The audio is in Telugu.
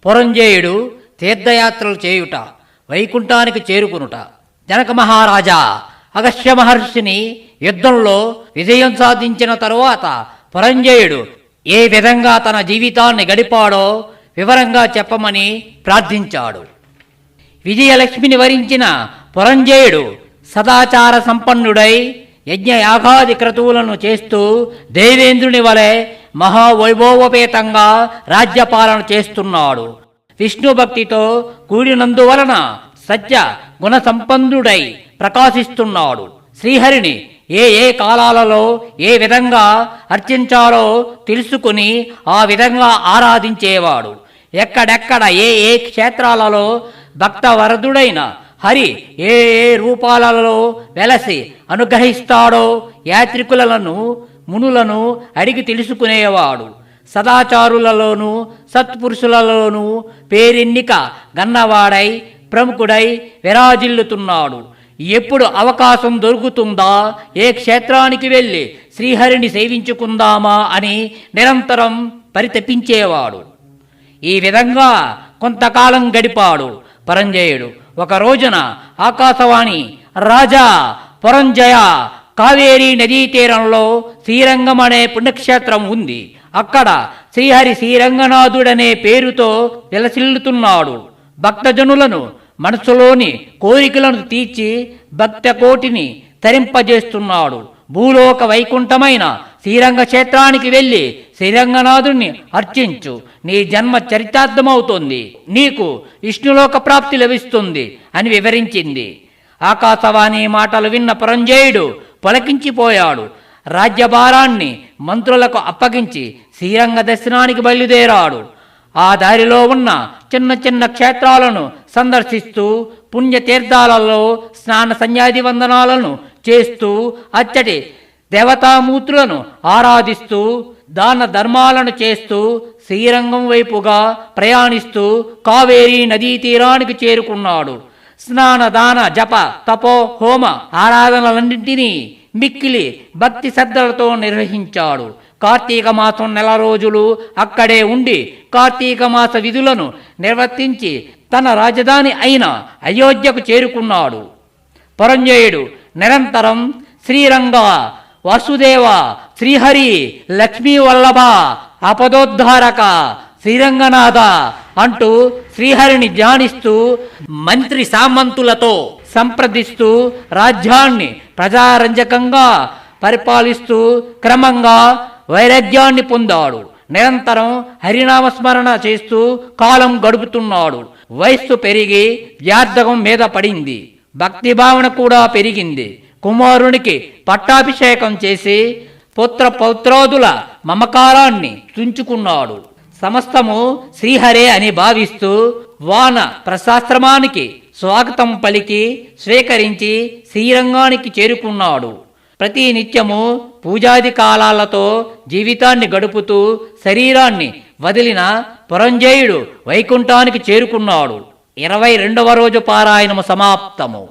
పురంజేయుడు తీర్థయాత్రలు చేయుట, వైకుంఠానికి చేరుకునుట. జనక మహారాజా అగస్త్య మహర్షిని యుద్ధంలో విజయం సాధించిన తరువాత పురంజేయుడు ఏ విధంగా తన జీవితాన్ని గడిపాడో వివరంగా చెప్పమని ప్రార్థించాడు. విజయలక్ష్మిని వరించిన పురంజేయుడు సదాచార సంపన్నుడై యజ్ఞయాగాది క్రతువులను చేస్తూ దేవేంద్రుని వలె మహావైభవోపేతంగా రాజ్యపాలన చేస్తున్నాడు. విష్ణుభక్తితో కూడినందువలన సత్య గుణ సంపన్నుడై ప్రకాశిస్తున్నాడు. శ్రీహరిని ఏ ఏ కాలాలలో ఏ విధంగా అర్చించాలో తెలుసుకుని ఆ విధంగా ఆరాధించేవాడు. ఎక్కడెక్కడ ఏ ఏ క్షేత్రాలలో భక్తవరదుడైన హరి ఏ ఏ రూపాలలో వెలసి అనుగ్రహిస్తాడో యాత్రికులను మునులను అడిగి తెలుసుకునేవాడు. సదాచారులలోనూ సత్పురుషులలోనూ పేరెన్నిక గన్నవాడై ప్రముఖుడై విరాజిల్లుతున్నాడు. ఎప్పుడు అవకాశం దొరుకుతుందా, ఏ క్షేత్రానికి వెళ్ళి శ్రీహరిని సేవించుకుందామా అని నిరంతరం పరితపించేవాడు. ఈ విధంగా కొంతకాలం గడిపాడు పురంజేయుడు. ఒక రోజున ఆకాశవాణి, రాజా పురంజయ, కావేరీ నదీ తీరంలో శ్రీరంగం అనే పుణ్యక్షేత్రం ఉంది. అక్కడ శ్రీహరి శ్రీరంగనాథుడనే పేరుతో విలసిల్లుతున్నాడు. భక్తజనులను మనసులోని కోరికలను తీర్చి భక్త కోటిని తరింపజేస్తున్నాడు. భూలోక వైకుంఠమైన శ్రీరంగ క్షేత్రానికి వెళ్ళి శ్రీరంగనాథుణ్ణి అర్చించు, నీ జన్మ చరితార్థమవుతుంది, నీకు విష్ణులోక ప్రాప్తి లభిస్తుంది అని వివరించింది. ఆకాశవాణి మాటలు విన్న పురంజేయుడు పొలకించిపోయాడు. రాజ్యభారాన్ని మంత్రులకు అప్పగించి శ్రీరంగ దర్శనానికి బయలుదేరాడు. ఆ దారిలో ఉన్న చిన్న చిన్న క్షేత్రాలను సందర్శిస్తూ పుణ్యతీర్థాలలో స్నాన సంధ్యాది వందనాలను చేస్తూ అచ్చటి దేవతామూర్తులను ఆరాధిస్తూ దాన ధర్మాలను చేస్తూ శ్రీరంగం వైపుగా ప్రయాణిస్తూ కావేరీ నదీ తీరానికి చేరుకున్నాడు. స్నాన దాన జప తపో హోమ ఆరాధనలన్నింటినీ మిక్కిలి భక్తి శ్రద్ధలతో నిర్వహించాడు. కార్తీక మాసం 4 రోజులు అక్కడే ఉండి కార్తీక మాస విధులను నిర్వర్తించి తన రాజధాని అయిన అయోధ్యకు చేరుకున్నాడు. పురంజేయుడు నిరంతరం శ్రీరంగ, వాసుదేవ, శ్రీహరి, లక్ష్మీ వల్లభ, ఆపదోద్ధారక, శ్రీరంగనాథ అంటూ శ్రీహరిని ధ్యానిస్తూ మంత్రి సామంతులతో సంప్రదిస్తూ రాజ్యాన్ని ప్రజారంజకంగా పరిపాలిస్తూ క్రమంగా వైరాగ్యాన్ని పొందాడు. నిరంతరం హరినామస్మరణ చేస్తూ కాలం గడుపుతున్నాడు. వయస్సు పెరిగి వ్యార్థకం మీద పడింది. భక్తి భావన కూడా పెరిగింది. కుమారునికి పట్టాభిషేకం చేసి పుత్ర పౌత్రాదుల మమకారాన్ని తుంచుకున్నాడు. సమస్తము శ్రీహరే అని భావిస్తూ వాన ప్రశాస్త్రమానికి స్వాగతం పలికి స్వీకరించి శ్రీరంగానికి చేరుకున్నాడు. ప్రతి నిత్యము పూజాది కాలాలతో జీవితాన్ని గడుపుతూ శరీరాన్ని వదిలిన పురంజేయుడు వైకుంఠానికి చేరుకున్నాడు. 22వ రోజు పారాయణము సమాప్తము.